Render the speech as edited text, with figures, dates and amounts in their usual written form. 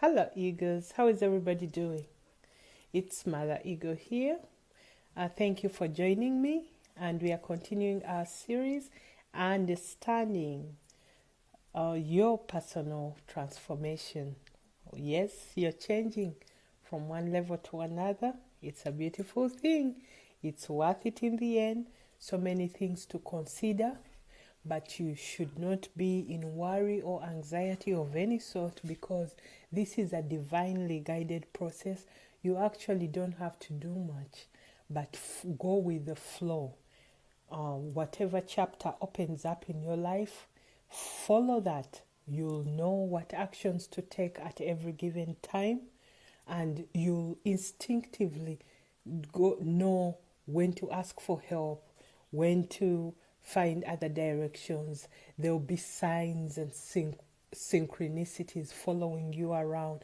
Hello, Eagles. How is everybody doing? It's Mother Eagle here. Thank you for joining me, and we are continuing our series, Understanding Your Personal Transformation. Yes, you're changing from one level to another. It's a beautiful thing. It's worth it in the end. So many things to consider, but you should not be in worry or anxiety of any sort, because this is a divinely guided process. You actually don't have to do much, but go with the flow. Whatever chapter opens up in your life, follow that. You'll know what actions to take at every given time, and you'll instinctively know when to ask for help, when to find other directions. There'll be signs and synchronicities following you around.